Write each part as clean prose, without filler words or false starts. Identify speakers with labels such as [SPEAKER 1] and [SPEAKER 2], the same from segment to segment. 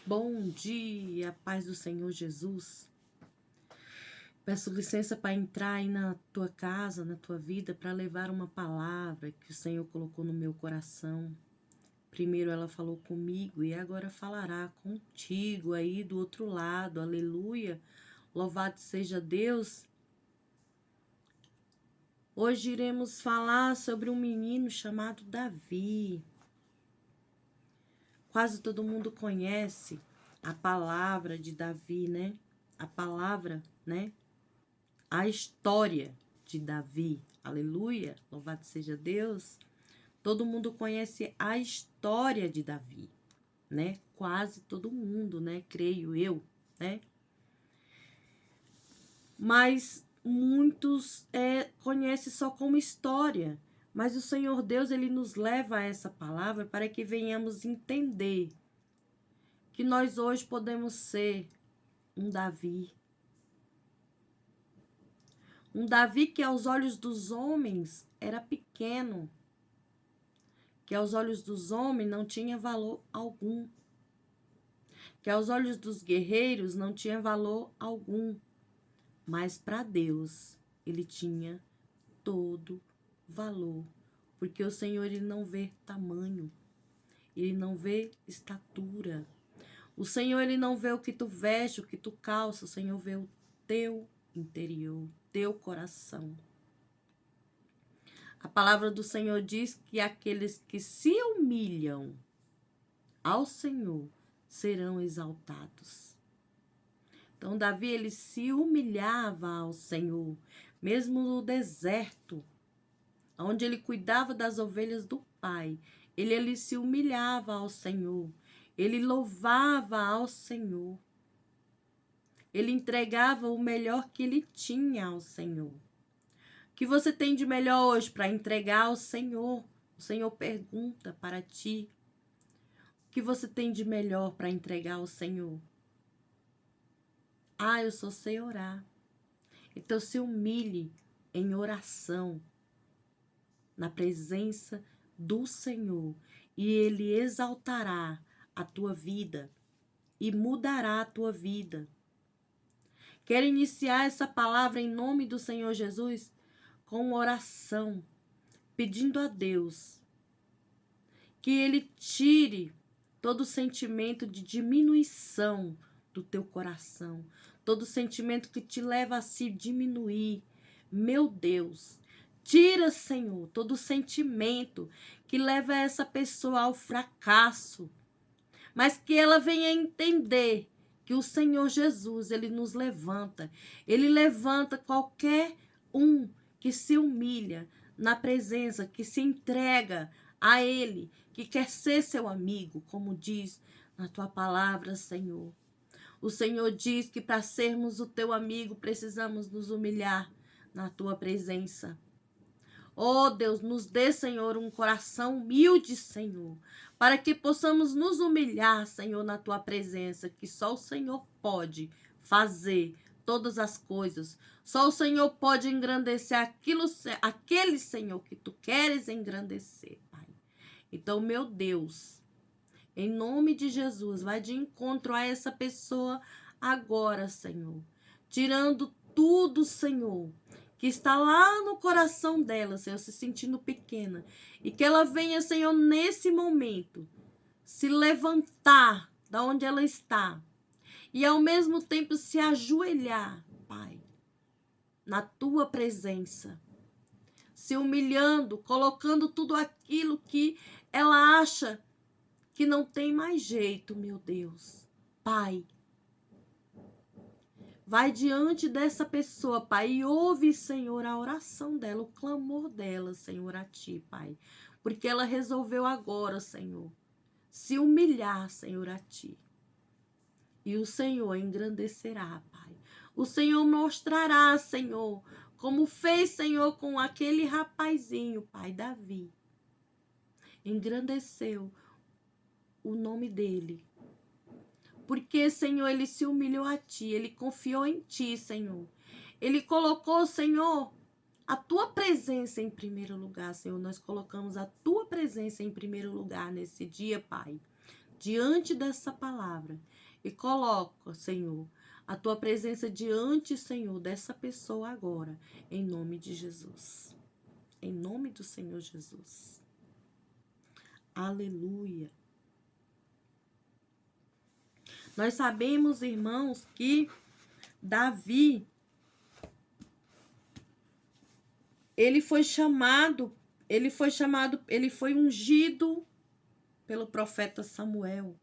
[SPEAKER 1] Bom dia, paz do Senhor Jesus. Peço licença para entrar aí na tua casa, na tua vida, para levar uma palavra que o Senhor colocou no meu coração. Primeiro ela falou comigo e agora falará contigo aí do outro lado. Aleluia. Louvado seja Deus. Hoje iremos falar sobre um menino chamado Davi. Quase todo mundo conhece a palavra de Davi, né? A palavra, né? A história de Davi. Aleluia. Louvado seja Deus. Todo mundo conhece a história de Davi, né? Quase todo mundo, né? Creio eu, né? Mas muitos conhecem só como história. Mas o Senhor Deus, Ele nos leva a essa palavra para que venhamos entender que nós hoje podemos ser um Davi. Um Davi que aos olhos dos homens era pequeno. Que aos olhos dos homens não tinha valor algum. Que aos olhos dos guerreiros não tinha valor algum. Mas para Deus, ele tinha todo valor. Porque o Senhor, ele não vê tamanho. Ele não vê estatura. O Senhor, ele não vê o que tu veste, o que tu calça. O Senhor vê o teu interior, teu coração. A palavra do Senhor diz que aqueles que se humilham ao Senhor serão exaltados. Então, Davi, ele se humilhava ao Senhor, mesmo no deserto, onde ele cuidava das ovelhas do pai. Ele se humilhava ao Senhor, ele louvava ao Senhor. Ele entregava o melhor que ele tinha ao Senhor. O que você tem de melhor hoje para entregar ao Senhor? O Senhor pergunta para ti. O que você tem de melhor para entregar ao Senhor? Ah, eu só sei orar. Então se humilhe em oração, na presença do Senhor, e Ele exaltará a tua vida e mudará a tua vida. Quero iniciar essa palavra em nome do Senhor Jesus com oração, pedindo a Deus que Ele tire todo sentimento de diminuição do teu coração, todo sentimento que te leva a se diminuir. Meu Deus, tira, Senhor, todo sentimento que leva essa pessoa ao fracasso, mas que ela venha entender que o Senhor Jesus, Ele nos levanta. Ele levanta qualquer um que se humilha na presença, que se entrega a Ele, que quer ser seu amigo, como diz na tua palavra, Senhor. O Senhor diz que para sermos o teu amigo, precisamos nos humilhar na tua presença. Oh Deus, nos dê, Senhor, um coração humilde, Senhor, para que possamos nos humilhar, Senhor, na tua presença, que só o Senhor pode fazer todas as coisas. Só o Senhor pode engrandecer aquele, Senhor, que tu queres engrandecer, Pai. Então, meu Deus, em nome de Jesus, vai de encontro a essa pessoa agora, Senhor. Tirando tudo, Senhor, que está lá no coração dela, Senhor, se sentindo pequena. E que ela venha, Senhor, nesse momento, se levantar da onde ela está. E ao mesmo tempo se ajoelhar, Pai, na tua presença. Se humilhando, colocando tudo aquilo que ela acha que não tem mais jeito, meu Deus. Pai, vai diante dessa pessoa, Pai, e ouve, Senhor, a oração dela, o clamor dela, Senhor, a ti, Pai. Porque ela resolveu agora, Senhor, se humilhar, Senhor, a ti. E o Senhor engrandecerá, Pai. O Senhor mostrará, Senhor, como fez, Senhor, com aquele rapazinho, Pai, Davi. Engrandeceu o nome dele. Porque, Senhor, ele se humilhou a ti, ele confiou em ti, Senhor. Ele colocou, Senhor, a tua presença em primeiro lugar, Senhor. Nós colocamos a tua presença em primeiro lugar nesse dia, Pai. diante dessa palavra e coloca, Senhor, a tua presença diante, Senhor, dessa pessoa agora, em nome de Jesus. Em nome do Senhor Jesus. Aleluia. Nós sabemos, irmãos, que Davi, ele foi ungido pelo profeta Samuel.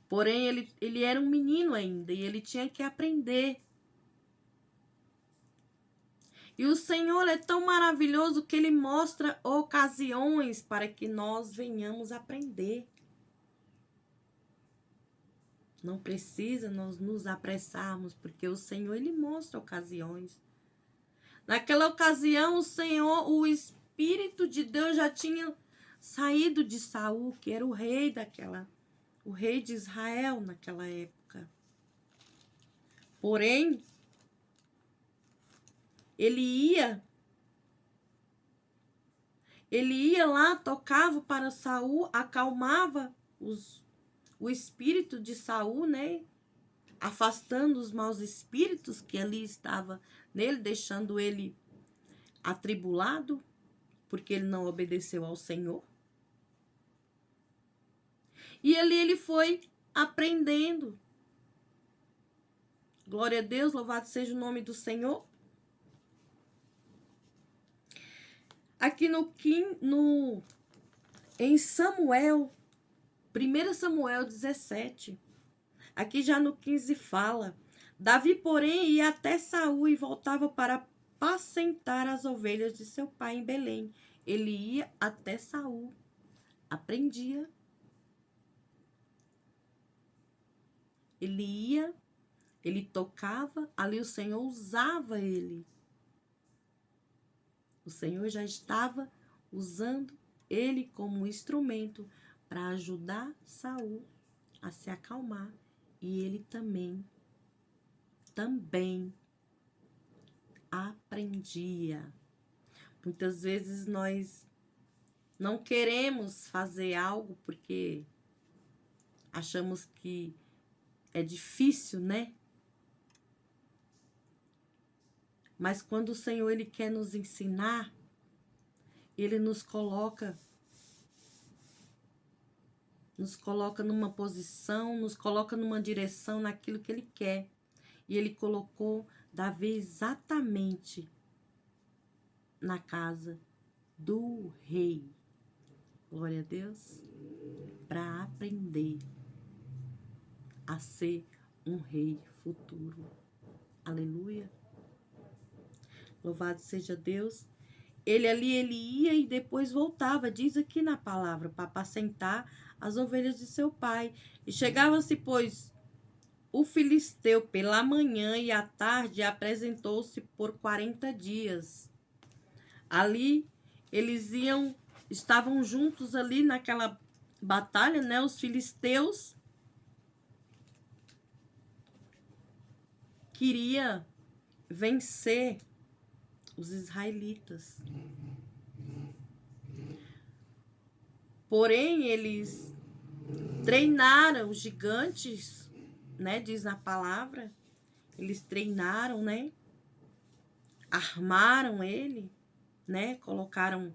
[SPEAKER 1] Porém, ele era um menino ainda e ele tinha que aprender. E o Senhor é tão maravilhoso que ele mostra ocasiões para que nós venhamos aprender. Não precisa nós nos apressarmos, porque o Senhor, ele mostra ocasiões. Naquela ocasião, o Espírito de Deus já tinha saído de Saul, que era o rei de Israel naquela época. Porém, ele ia lá, tocava para Saul, acalmava o espírito de Saul, né? Afastando os maus espíritos que ali estavam nele, deixando ele atribulado, porque ele não obedeceu ao Senhor. E ali ele foi aprendendo. Glória a Deus, louvado seja o nome do Senhor. Aqui em Samuel, 1 Samuel 17, aqui já no 15 fala: Davi, porém, ia até Saul e voltava para apacentar as ovelhas de seu pai em Belém. Ele ia até Saul, aprendia. Ele ia, ele tocava, ali o Senhor usava ele. O Senhor já estava usando ele como instrumento para ajudar Saul a se acalmar. E ele também aprendia. Muitas vezes nós não queremos fazer algo porque achamos que é difícil, né? Mas quando o Senhor, ele quer nos ensinar, ele nos coloca numa posição, nos coloca numa direção naquilo que ele quer. E ele colocou Davi exatamente na casa do rei. Glória a Deus. Para aprender a ser um rei futuro. Aleluia. Louvado seja Deus. Ele ia e depois voltava, diz aqui na palavra, para apacentar as ovelhas de seu pai. E chegava-se, pois, o filisteu pela manhã e à tarde apresentou-se por 40 dias. Ali, estavam juntos ali naquela batalha, né? Os filisteus queriam vencer os israelitas. Porém, eles treinaram os gigantes, né? Diz na palavra. Eles treinaram, né? Armaram ele, né? Colocaram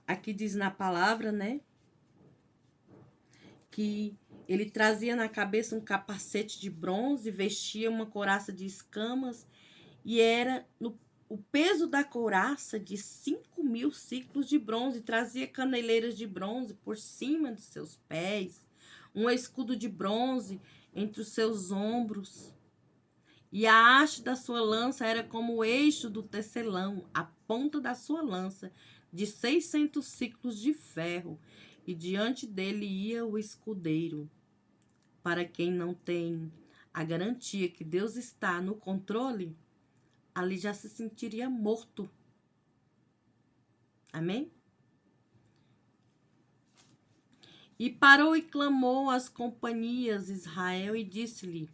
[SPEAKER 1] aqui diz na palavra, né? Que ele trazia na cabeça um capacete de bronze, vestia uma couraça de escamas e era o peso da couraça de 5.000 ciclos de bronze. Trazia caneleiras de bronze por cima de seus pés, um escudo de bronze entre os seus ombros. E a haste da sua lança era como o eixo do tecelão, a ponta da sua lança, de 600 ciclos de ferro. E diante dele ia o escudeiro. Para quem não tem a garantia que Deus está no controle, ali já se sentiria morto. Amém? E parou e clamou às companhias Israel e disse-lhe,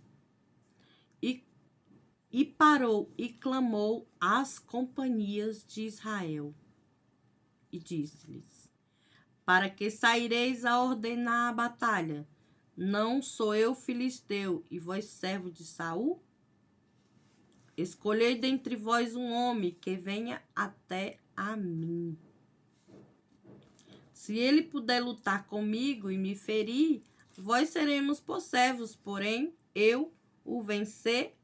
[SPEAKER 1] e parou e clamou às companhias de Israel. e disse-lhes: para que saireis a ordenar a batalha? Não sou eu filisteu, e vós servo de Saul? Escolhei dentre vós um homem que venha até a mim. Se ele puder lutar comigo e me ferir, vós seremos por servos, porém eu o vencer.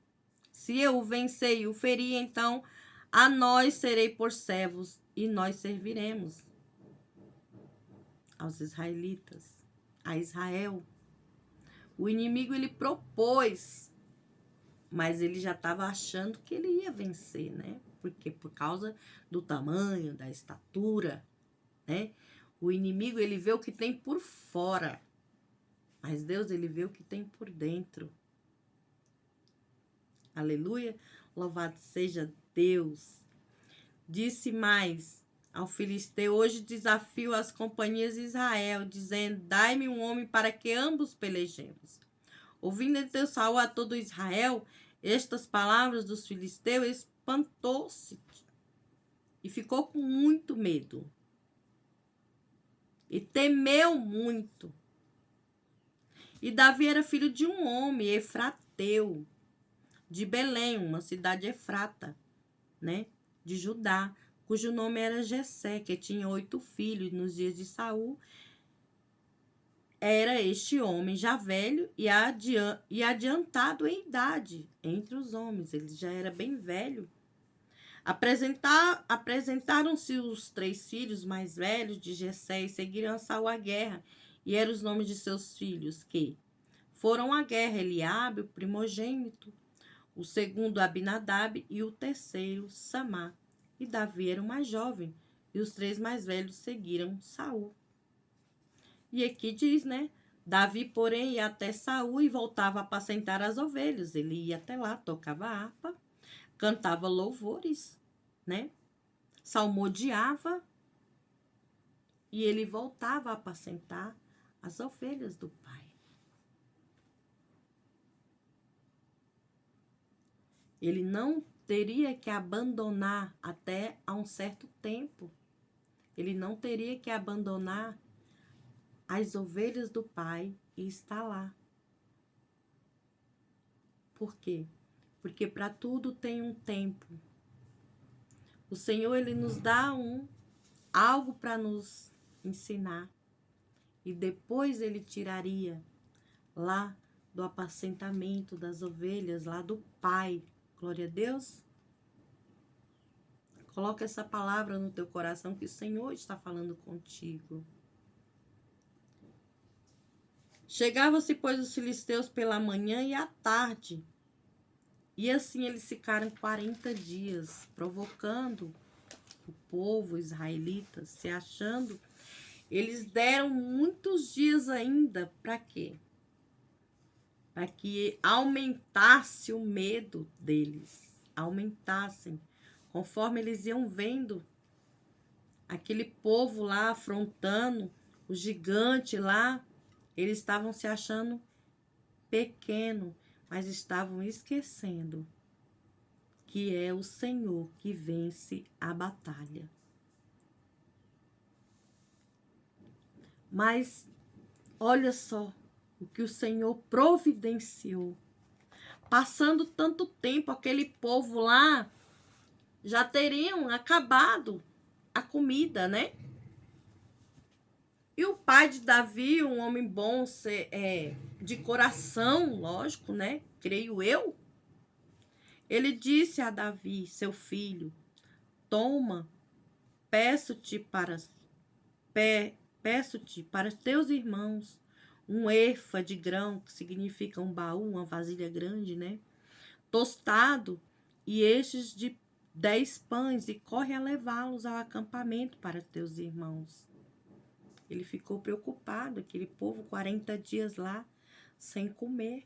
[SPEAKER 1] Se eu o vencer e o ferir, então a nós serei por servos e nós serviremos aos israelitas, a Israel. O inimigo ele propôs, mas ele já estava achando que ele ia vencer, né? Porque por causa do tamanho, da estatura, né? O inimigo ele vê o que tem por fora, mas Deus ele vê o que tem por dentro. Aleluia! Louvado seja Deus. Disse mais ao filisteu: hoje desafio as companhias de Israel, dizendo: dai-me um homem para que ambos pelejemos. Ouvindo então Saul a todo Israel estas palavras dos filisteus, espantou-se e ficou com muito medo. E temeu muito. E Davi era filho de um homem, efrateu, de Belém, uma cidade efrata, né, de Judá, cujo nome era Jessé, que tinha 8 filhos. Nos dias de Saul, era este homem já velho e adiantado em idade entre os homens. Ele já era bem velho. Apresentaram-se os 3 filhos mais velhos de Jessé e seguiram a Saul à guerra. E eram os nomes de seus filhos que foram à guerra: Eliabe, o primogênito, o segundo Abinadab e o terceiro Samá. E Davi era o mais jovem, e os 3 mais velhos seguiram Saul. E aqui diz, né? Davi, porém, ia até Saul e voltava a apacentar as ovelhas. Ele ia até lá, tocava harpa, cantava louvores, né? Salmodiava e ele voltava a apacentar as ovelhas do pai. Ele não teria que abandonar até a um certo tempo. Ele não teria que abandonar as ovelhas do pai e estar lá. Por quê? Porque para tudo tem um tempo. O Senhor, ele nos dá algo para nos ensinar. E depois ele tiraria lá do apacentamento das ovelhas, lá do pai. Glória a Deus. Coloca essa palavra no teu coração que o Senhor está falando contigo. Chegavam-se, pois, os filisteus pela manhã e à tarde. E assim eles ficaram 40 dias, provocando o povo israelita, se achando. Eles deram muitos dias ainda, para quê? Para que aumentasse o medo deles, aumentassem. Conforme eles iam vendo aquele povo lá afrontando o gigante lá, eles estavam se achando pequeno, mas estavam esquecendo que é o Senhor que vence a batalha. Mas olha só o que o Senhor providenciou. Passando tanto tempo, aquele povo lá já teriam acabado a comida, né? E o pai de Davi, um homem bom, de coração, lógico, né? Creio eu. Ele disse a Davi, seu filho: toma, peço-te para teus irmãos um efa de grão, que significa um baú, uma vasilha grande, né? Tostado, e estes de 10 pães, e corre a levá-los ao acampamento para teus irmãos. Ele ficou preocupado, aquele povo 40 dias lá, sem comer.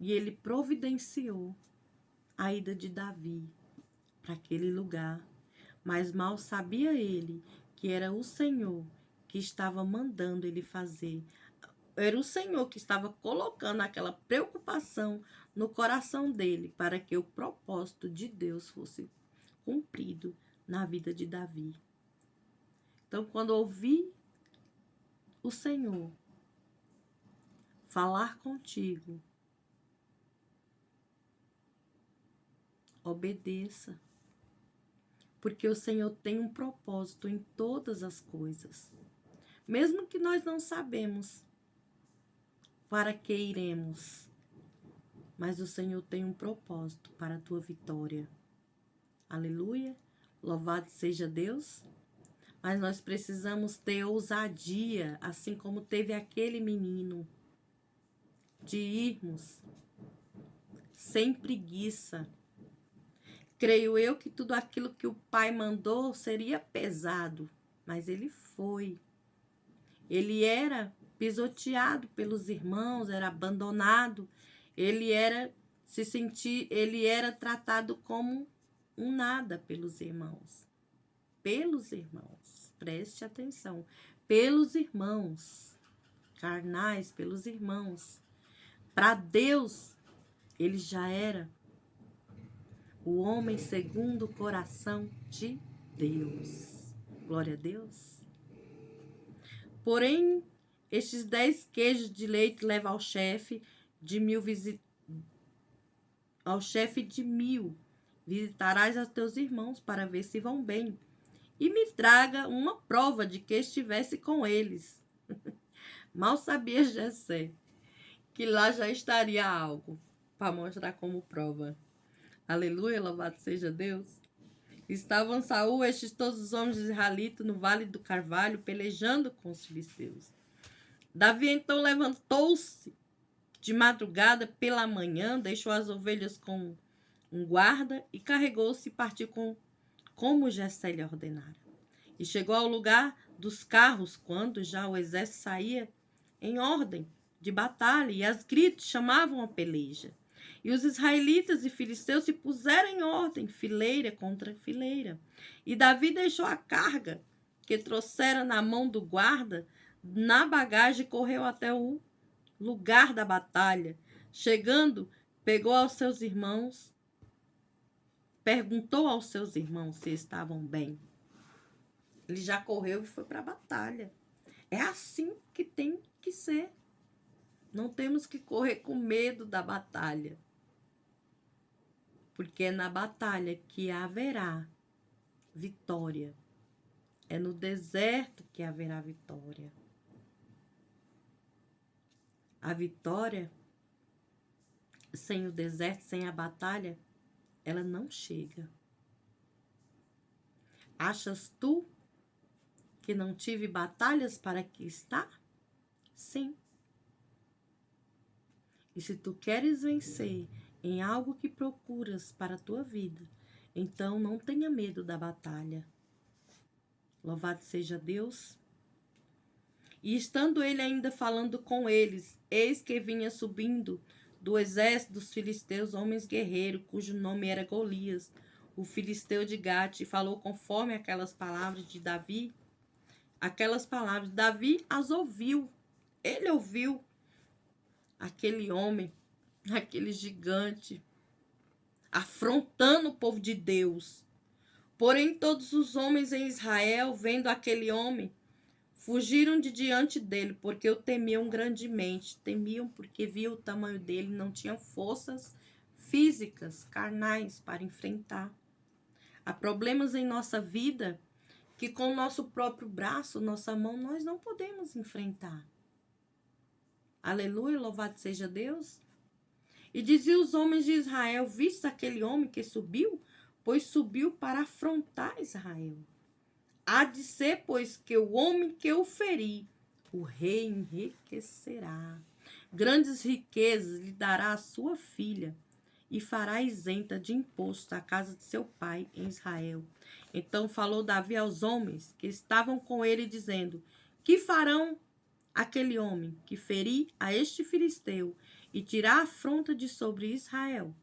[SPEAKER 1] E ele providenciou a ida de Davi para aquele lugar. Mas mal sabia ele que era o Senhor que estava mandando ele fazer. Era o Senhor que estava colocando aquela preocupação no coração dele para que o propósito de Deus fosse cumprido na vida de Davi. Então, quando ouvir o Senhor falar contigo, obedeça, porque o Senhor tem um propósito em todas as coisas. Mesmo que nós não sabemos para que iremos, mas o Senhor tem um propósito para a tua vitória. Aleluia, louvado seja Deus. Mas nós precisamos ter ousadia, assim como teve aquele menino, de irmos sem preguiça. Creio eu que tudo aquilo que o pai mandou seria pesado, mas ele foi. Ele era pisoteado pelos irmãos, era abandonado, ele era tratado como um nada pelos irmãos. Pelos irmãos, preste atenção, pelos irmãos carnais, pelos irmãos. Para Deus, ele já era o homem segundo o coração de Deus. Glória a Deus. Porém, estes 10 queijos de leite levam ao chefe de 1000 ao chefe de 1000. Visitarás a teus irmãos para ver se vão bem. E me traga uma prova de que estivesse com eles. Mal sabia Jessé que lá já estaria algo para mostrar como prova. Aleluia, louvado seja Deus. Estavam Saul, estes todos os homens israelitas no vale do Carvalho, pelejando com os filisteus. Davi então levantou-se de madrugada pela manhã, deixou as ovelhas com um guarda e carregou-se e partiu como Jessé lhe ordenara. E chegou ao lugar dos carros, quando já o exército saía em ordem de batalha, e as gritos chamavam a peleja. E os israelitas e filisteus se puseram em ordem, fileira contra fileira. E Davi deixou a carga que trouxera na mão do guarda na bagagem e correu até o lugar da batalha. Chegando, pegou aos seus irmãos, perguntou aos seus irmãos se estavam bem. Ele já correu e foi para a batalha. É assim que tem que ser. Não temos que correr com medo da batalha. Porque é na batalha que haverá vitória. É no deserto que haverá vitória. A vitória, sem o deserto, sem a batalha, ela não chega. Achas tu que não tive batalhas para que está? Sim. E se tu queres vencer em algo que procuras para a tua vida, então não tenha medo da batalha. Louvado seja Deus. E estando ele ainda falando com eles, eis que vinha subindo do exército dos filisteus homens guerreiros, cujo nome era Golias, o filisteu de Gate, e falou conforme aquelas palavras de Davi. Aquelas palavras, Davi as ouviu. Ele ouviu aquele homem, aquele gigante, afrontando o povo de Deus. Porém, todos os homens em Israel, vendo aquele homem, fugiram de diante dele, porque o temiam grandemente. Temiam porque viam o tamanho dele, não tinham forças físicas, carnais, para enfrentar. Há problemas em nossa vida que com o nosso próprio braço, nossa mão, nós não podemos enfrentar. Aleluia, louvado seja Deus. E diziam os homens de Israel, viste aquele homem que subiu? Pois subiu para afrontar Israel. Há de ser, pois, que o homem que o feri, o rei enriquecerá. Grandes riquezas lhe dará a sua filha, e fará isenta de imposto a casa de seu pai em Israel. Então falou Davi aos homens que estavam com ele, dizendo, que farão aquele homem que ferir a este filisteu e tirar a afronta de sobre Israel?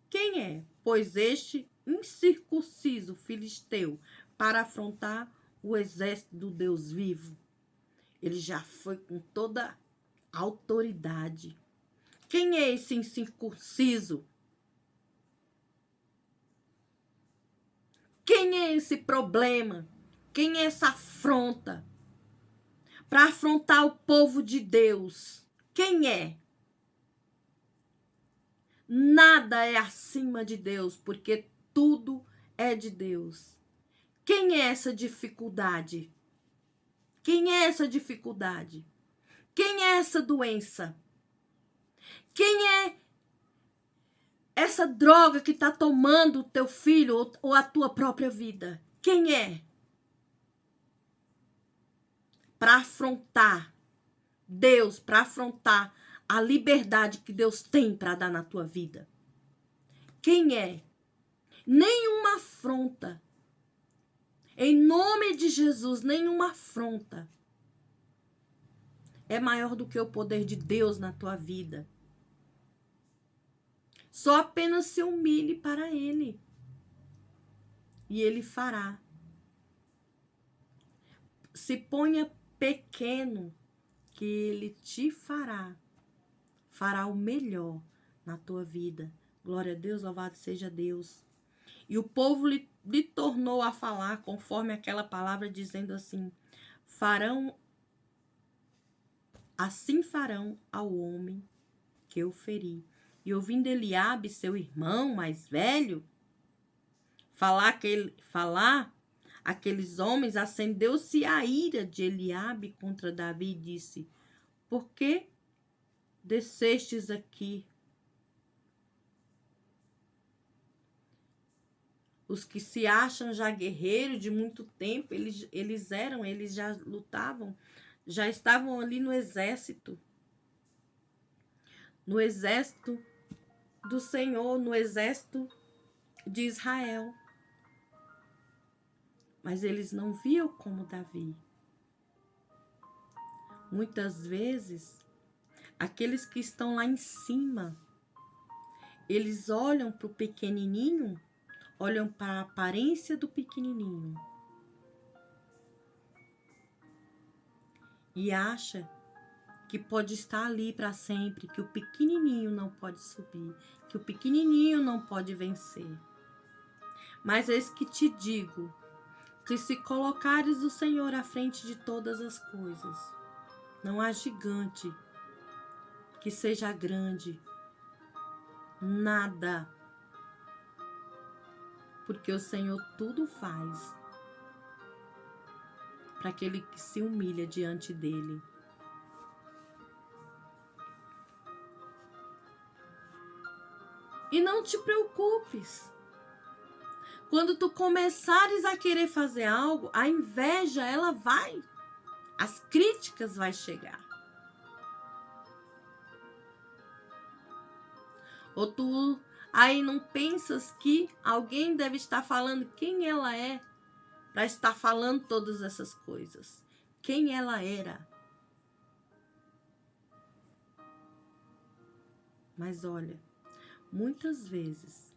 [SPEAKER 1] Quem é, pois, este incircunciso filisteu para afrontar o exército do Deus vivo? Ele já foi com toda a autoridade. Quem é esse incircunciso? Quem é esse problema? Quem é essa afronta? Para afrontar o povo de Deus. Quem é? Nada é acima de Deus, porque tudo é de Deus. Quem é essa dificuldade? Quem é essa dificuldade? Quem é essa doença? Quem é essa droga que está tomando o teu filho ou a tua própria vida? Quem é? Para afrontar Deus, para afrontar a liberdade que Deus tem para dar na tua vida. Quem é? Nenhuma afronta. Em nome de Jesus, nenhuma afronta é maior do que o poder de Deus na tua vida. Só apenas se humilhe para Ele. E Ele fará. Se ponha pequeno, que Ele te fará. Fará o melhor na tua vida. Glória a Deus, louvado seja Deus. E o povo lhe tornou a falar conforme aquela palavra, dizendo assim: assim farão ao homem que eu feri. E ouvindo Eliabe, seu irmão mais velho, falar, aqueles homens, acendeu-se a ira de Eliabe contra Davi e disse: por que descestes aqui? Os que se acham já guerreiros de muito tempo, eles já lutavam, já estavam ali no exército do Senhor, no exército de Israel. Mas eles não viam como Davi. Muitas vezes, aqueles que estão lá em cima, eles olham para o pequenininho, olham para a aparência do pequenininho e acha que pode estar ali para sempre, que o pequenininho não pode subir, que o pequenininho não pode vencer. Mas eis que te digo, que se colocares o Senhor à frente de todas as coisas, não há gigante que seja grande, nada, porque o Senhor tudo faz para aquele que se humilha diante dele. E não te preocupes. Quando tu começares a querer fazer algo, a inveja, ela vai. As críticas vai chegar. Ou tu aí não pensas que alguém deve estar falando quem ela é para estar falando todas essas coisas. Quem ela era. Mas olha, muitas vezes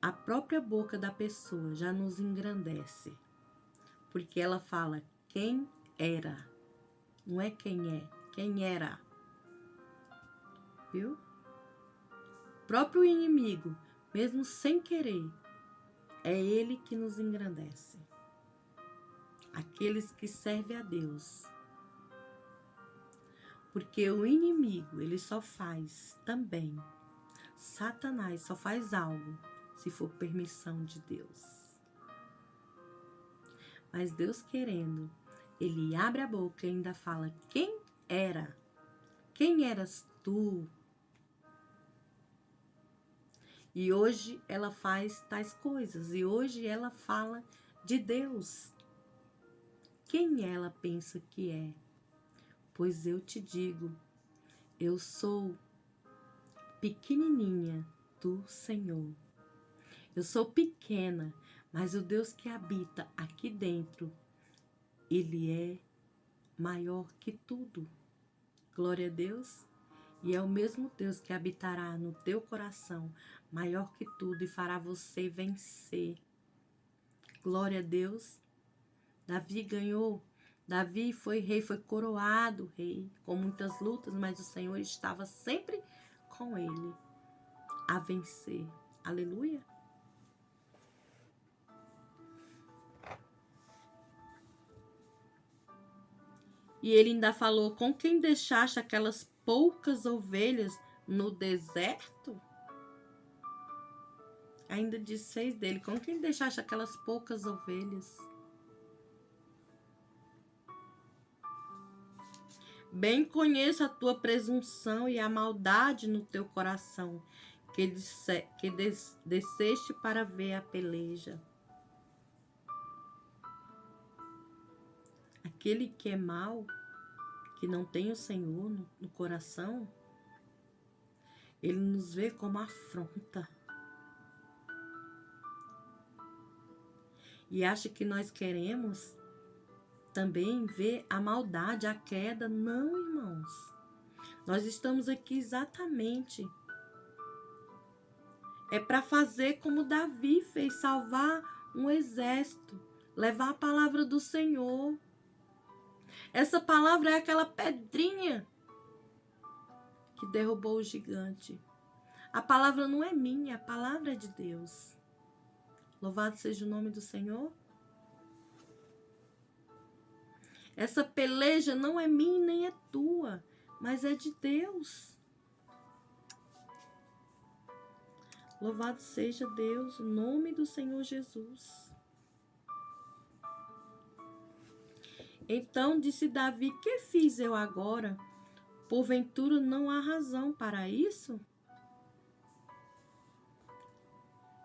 [SPEAKER 1] a própria boca da pessoa já nos engrandece. Porque ela fala quem era. Não é quem é, quem era. Viu? O próprio inimigo, mesmo sem querer, é ele que nos engrandece. Aqueles que servem a Deus. Porque o inimigo, ele só faz também. Satanás só faz algo se for permissão de Deus. Mas Deus querendo, ele abre a boca e ainda fala quem era. Quem eras tu? E hoje ela faz tais coisas. E hoje ela fala de Deus. Quem ela pensa que é? Pois eu te digo, eu sou pequenininha do Senhor. Eu sou pequena, mas o Deus que habita aqui dentro, Ele é maior que tudo. Glória a Deus. E é o mesmo Deus que habitará no teu coração, maior que tudo, e fará você vencer. Glória a Deus. Davi ganhou. Davi foi rei, foi coroado rei, com muitas lutas, mas o Senhor estava sempre com ele a vencer. Aleluia. E ele ainda falou: com quem deixaste aquelas poucas ovelhas no deserto? Ainda desfez dele: com quem deixaste aquelas poucas ovelhas? Bem conheço a tua presunção e a maldade no teu coração, que desceste para ver a peleja. Aquele que é mau, que não tem o Senhor no coração, ele nos vê como afronta. E acha que nós queremos também ver a maldade, a queda. Não, irmãos. Nós estamos aqui exatamente. É para fazer como Davi fez, salvar um exército, levar a palavra do Senhor. Essa palavra é aquela pedrinha que derrubou o gigante. A palavra não é minha, a palavra é de Deus. Louvado seja o nome do Senhor. Essa peleja não é minha nem é tua, mas é de Deus. Louvado seja Deus, o nome do Senhor Jesus. Então disse Davi: que fiz eu agora? Porventura não há razão para isso?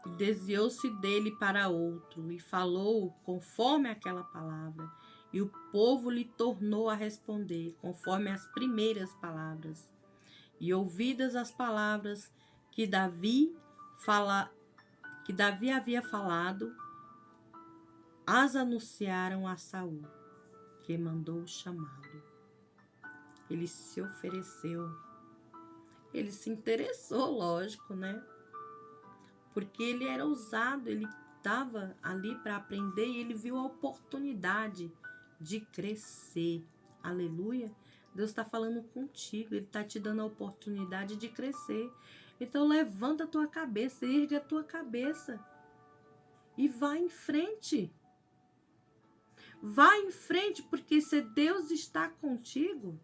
[SPEAKER 1] E desviou-se dele para outro e falou conforme aquela palavra. E o povo lhe tornou a responder conforme as primeiras palavras. E ouvidas as palavras que Davi havia falado, as anunciaram a Saul, que mandou chamá-lo. Ele se ofereceu. Ele se interessou, lógico, né? Porque ele era ousado, ele estava ali para aprender e ele viu a oportunidade de crescer. Aleluia. Deus está falando contigo, ele está te dando a oportunidade de crescer. Então levanta a tua cabeça, ergue a tua cabeça e vai em frente. Vai em frente, porque se Deus está contigo,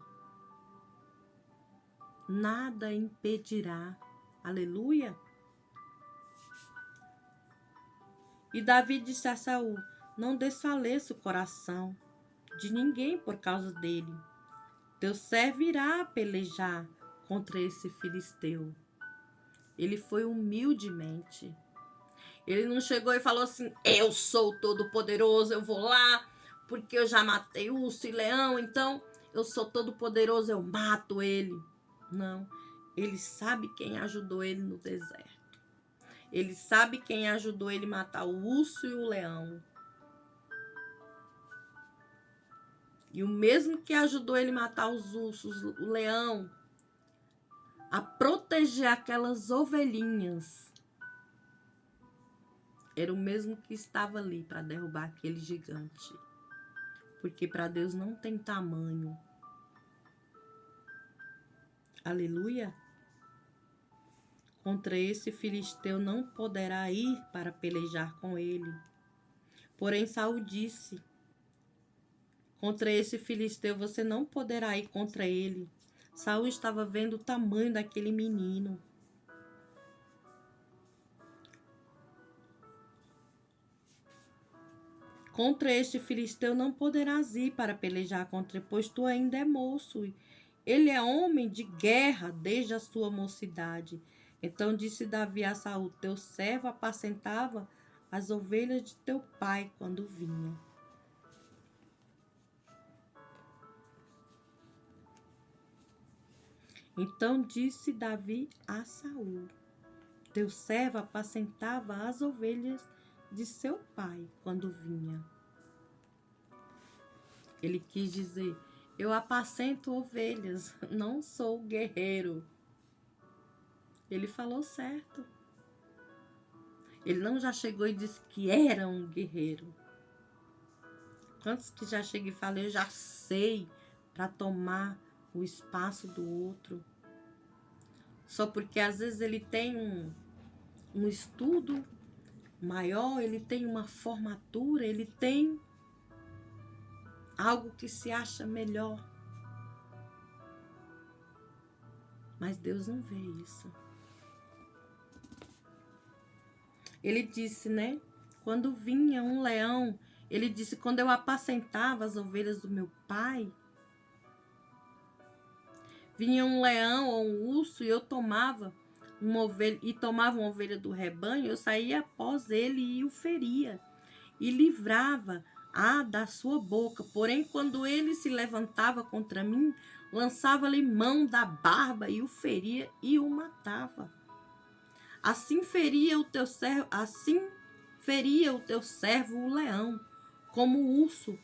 [SPEAKER 1] nada impedirá. Aleluia. E Davi disse a Saul: não desfaleça o coração de ninguém por causa dele. Teu servo irá pelejar contra esse filisteu. Ele foi humildemente. Ele não chegou e falou assim: eu sou todo poderoso, eu vou lá, porque eu já matei urso e leão, então eu sou todo poderoso, eu mato ele. Não, ele sabe quem ajudou ele no deserto. Ele sabe quem ajudou ele a matar o urso e o leão. E o mesmo que ajudou ele a matar os ursos, o leão, a proteger aquelas ovelhinhas, era o mesmo que estava ali para derrubar aquele gigante. Porque para Deus não tem tamanho. Aleluia. Contra esse filisteu não poderá ir para pelejar com ele. Porém Saul disse: contra esse filisteu você não poderá ir contra ele. Saul estava vendo o tamanho daquele menino. Contra este filisteu não poderás ir para pelejar contra ele, pois tu ainda é moço. Ele é homem de guerra desde a sua mocidade. Então disse Davi a Saul: teu servo apacentava as ovelhas de teu pai quando vinha. Então disse Davi a Saul: teu servo apacentava as ovelhas de seu pai quando vinha. Ele quis dizer: eu apacento ovelhas, não sou guerreiro. Ele falou certo. Ele não já chegou e disse que era um guerreiro. Quantos que já chegam e falam: eu já sei para tomar o espaço do outro. Só porque às vezes ele tem um estudo maior, ele tem uma formatura, ele tem algo que se acha melhor. Mas Deus não vê isso. Ele disse, né? Quando vinha um leão, ele disse, quando eu apacentava as ovelhas do meu pai, vinha um leão ou um urso e eu tomava uma ovelha do rebanho, eu saía após ele e o feria e livrava-a da sua boca. Porém, quando ele se levantava contra mim, lançava-lhe mão da barba e o feria e o matava. Assim feria o teu servo o leão, como o urso.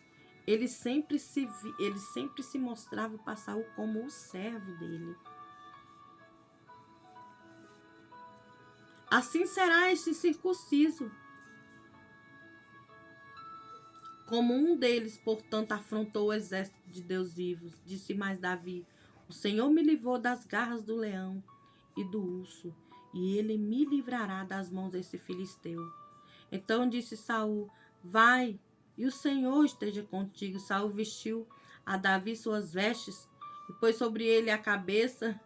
[SPEAKER 1] Ele sempre se mostrava para Saul como o servo dele. Assim será este circunciso. Como um deles, portanto, afrontou o exército de Deus vivos, disse mais Davi: o Senhor me livrou das garras do leão e do urso, e ele me livrará das mãos desse filisteu. Então disse Saul: vai, e o Senhor esteja contigo. Saul vestiu a Davi suas vestes e pôs sobre ele a cabeça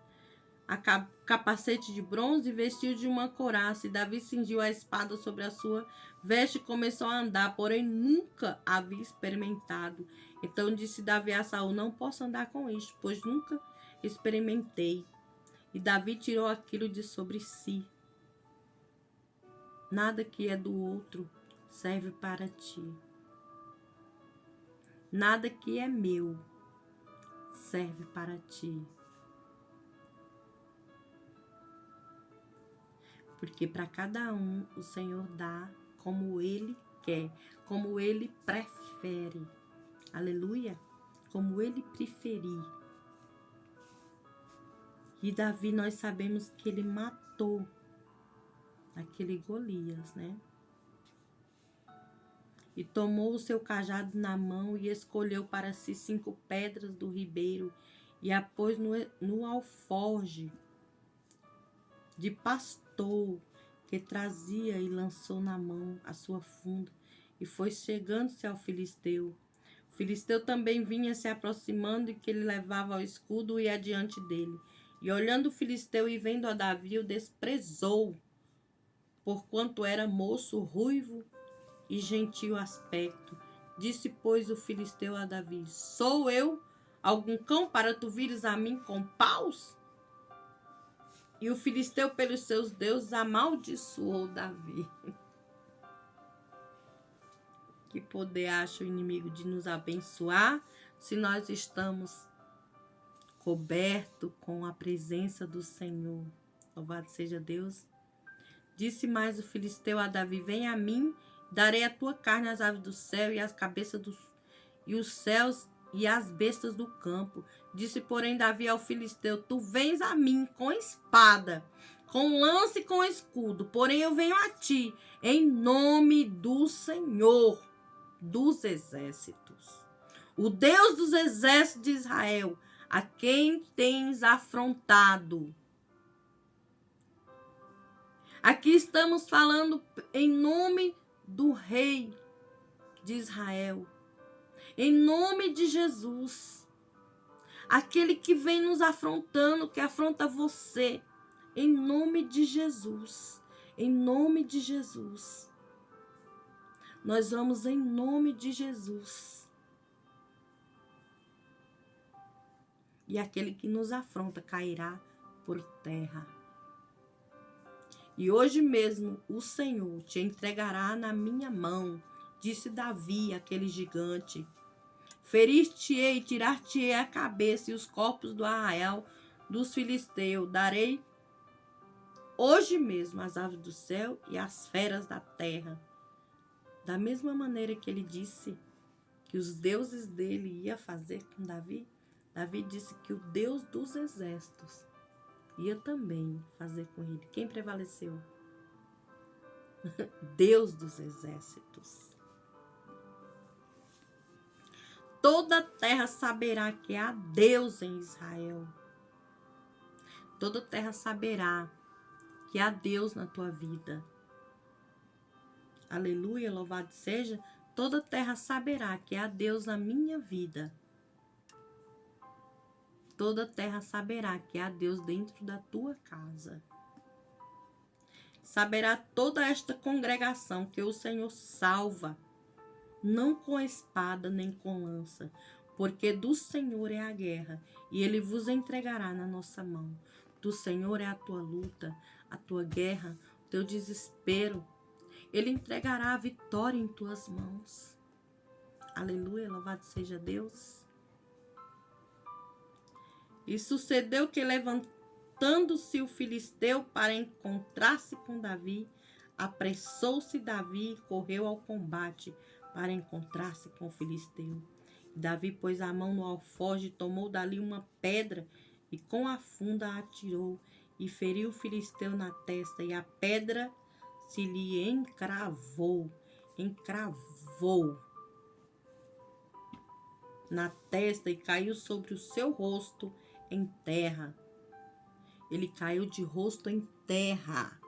[SPEAKER 1] capacete de bronze e vestiu de uma couraça. E Davi cingiu a espada sobre a sua veste e começou a andar, porém nunca havia experimentado. Então disse Davi a Saul: não posso andar com isto, pois nunca experimentei. E Davi tirou aquilo de sobre si. Nada que é do outro serve para ti. Nada que é meu serve para ti. Porque para cada um o Senhor dá como Ele quer, como Ele prefere. Aleluia! Como Ele preferir. E Davi, nós sabemos que ele matou aquele Golias, né? E tomou o seu cajado na mão e escolheu para si 5 pedras do ribeiro e a pôs no alforje de pastor que trazia e lançou na mão a sua funda e foi chegando-se ao filisteu. O filisteu também vinha se aproximando e que ele levava ao escudo e adiante dele. E olhando o filisteu e vendo a Davi, o desprezou, porquanto era moço, ruivo e gentil aspecto. Disse, pois, o filisteu a Davi: sou eu algum cão para tu vires a mim com paus? E o filisteu, pelos seus deuses, amaldiçoou Davi. Que poder acha o inimigo de nos abençoar se nós estamos cobertos com a presença do Senhor. Louvado seja Deus. Disse mais o filisteu a Davi: vem a mim, darei a tua carne às aves do céu e às cabeças e os céus e as bestas do campo. Disse, porém, Davi ao filisteu: tu vens a mim com espada, com lança e com escudo, porém eu venho a ti em nome do Senhor dos exércitos, o Deus dos exércitos de Israel, a quem tens afrontado. Aqui estamos falando em nome do Rei de Israel, em nome de Jesus, aquele que vem nos afrontando, que afronta você, em nome de Jesus, em nome de Jesus. Nós vamos em nome de Jesus. E aquele que nos afronta cairá por terra. E hoje mesmo o Senhor te entregará na minha mão, disse Davi, aquele gigante. Ferir-te-ei, tirar-te-ei a cabeça e os corpos do arraial dos filisteus. Darei hoje mesmo as aves do céu e as feras da terra. Da mesma maneira que ele disse que os deuses dele ia fazer com Davi, Davi disse que o Deus dos exércitos ia também fazer com ele. Quem prevaleceu? Deus dos exércitos. Toda a terra saberá que há Deus em Israel. Toda a terra saberá que há Deus na tua vida. Aleluia, louvado seja Toda terra saberá que há Deus na minha vida. Toda terra saberá que há Deus dentro da tua casa. Saberá toda esta congregação que o Senhor salva, não com espada nem com lança, porque do Senhor é a guerra, e Ele vos entregará na nossa mão. Do Senhor é a tua luta, a tua guerra, o teu desespero. Ele entregará a vitória em tuas mãos. Aleluia, louvado seja Deus. E sucedeu que, levantando-se o filisteu para encontrar-se com Davi, apressou-se Davi e correu ao combate para encontrar-se com o filisteu. Davi pôs a mão no alforje, tomou dali uma pedra e com a funda a atirou e feriu o filisteu na testa, e a pedra se lhe encravou na testa e caiu sobre o seu rosto em terra. Ele caiu de rosto em terra,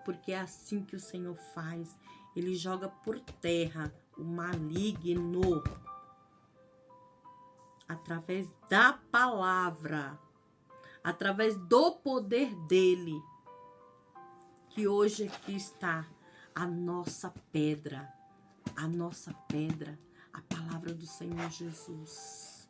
[SPEAKER 1] porque é assim que o Senhor faz. Ele joga por terra o maligno através da palavra, através do poder dele, que hoje aqui está a nossa pedra, a palavra do Senhor Jesus.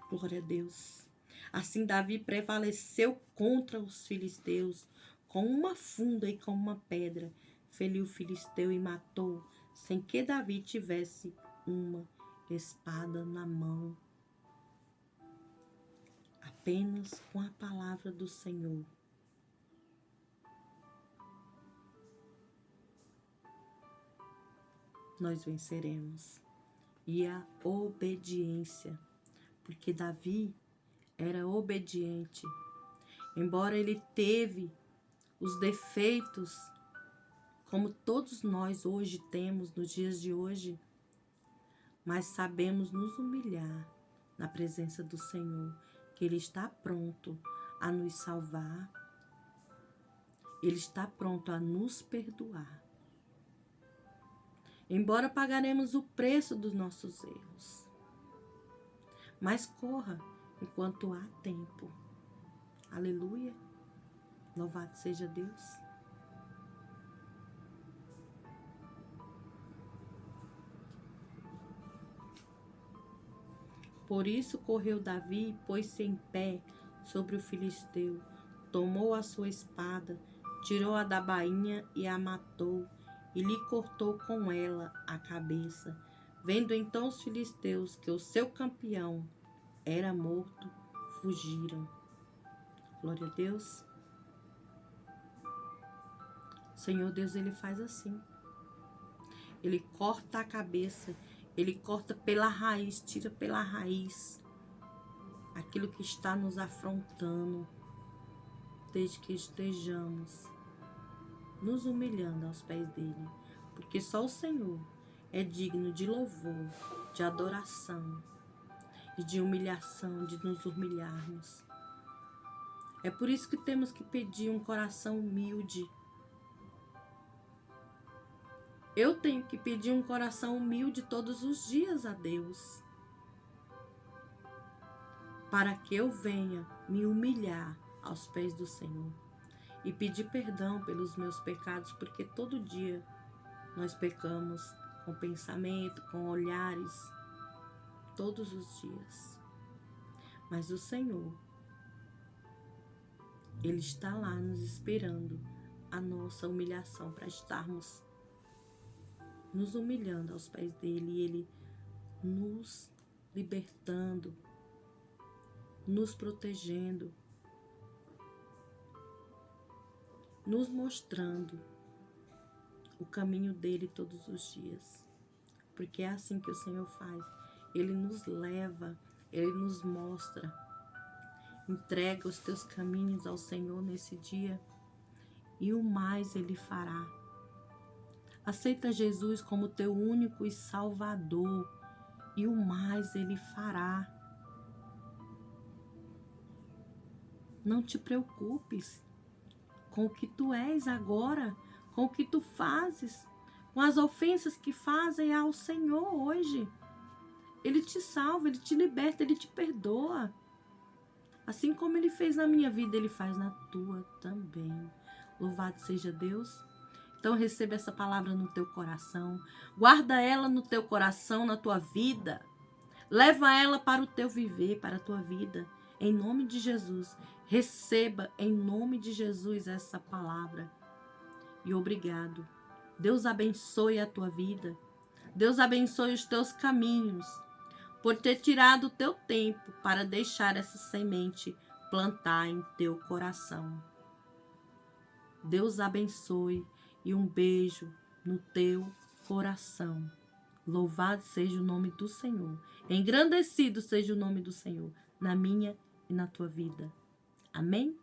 [SPEAKER 1] Glória a Deus. Assim Davi prevaleceu contra os filisteus com uma funda e com uma pedra. Feriu o filisteu e matou, sem que Davi tivesse uma espada na mão. Apenas com a palavra do Senhor. Nós venceremos. E a obediência, porque Davi era obediente. Embora ele teve os defeitos, como todos nós hoje temos, nos dias de hoje, mas sabemos nos humilhar na presença do Senhor, que Ele está pronto a nos salvar, Ele está pronto a nos perdoar. Embora pagaremos o preço dos nossos erros, mas corra enquanto há tempo. Aleluia. Louvado seja Deus. Por isso correu Davi e pôs-se em pé sobre o filisteu. Tomou a sua espada, tirou-a da bainha e a matou, e lhe cortou com ela a cabeça. Vendo então os filisteus que o seu campeão era morto, fugiram. Glória a Deus. O Senhor Deus, Ele faz assim. Ele corta a cabeça, Ele corta pela raiz, tira pela raiz aquilo que está nos afrontando, desde que estejamos nos humilhando aos pés dele, porque só o Senhor é digno de louvor, de adoração e de humilhação, de nos humilharmos. É por isso que temos que pedir um coração humilde. Eu tenho que pedir um coração humilde todos os dias a Deus, para que eu venha me humilhar aos pés do Senhor e pedir perdão pelos meus pecados, porque todo dia nós pecamos com pensamento, com olhares, todos os dias. Mas o Senhor, Ele está lá nos esperando a nossa humilhação para estarmos nos humilhando aos pés dele, e ele nos libertando, nos protegendo, nos mostrando o caminho dele todos os dias, porque é assim que o Senhor faz. Ele nos leva, ele nos mostra. Entrega os teus caminhos ao Senhor nesse dia e o mais ele fará. Aceita Jesus como teu único e salvador, e o mais ele fará. Não te preocupes com o que tu és agora, com o que tu fazes, com as ofensas que fazem ao Senhor hoje. Ele te salva, Ele te liberta, Ele te perdoa. Assim como Ele fez na minha vida, Ele faz na tua também. Louvado seja Deus. Então receba essa palavra no teu coração. Guarda ela no teu coração, na tua vida. Leva ela para o teu viver, para a tua vida. Em nome de Jesus. Receba em nome de Jesus essa palavra. E obrigado. Deus abençoe a tua vida. Deus abençoe os teus caminhos. Por ter tirado o teu tempo para deixar essa semente plantar em teu coração. Deus abençoe e um beijo no teu coração. Louvado seja o nome do Senhor. Engrandecido seja o nome do Senhor na minha e na tua vida. Amém?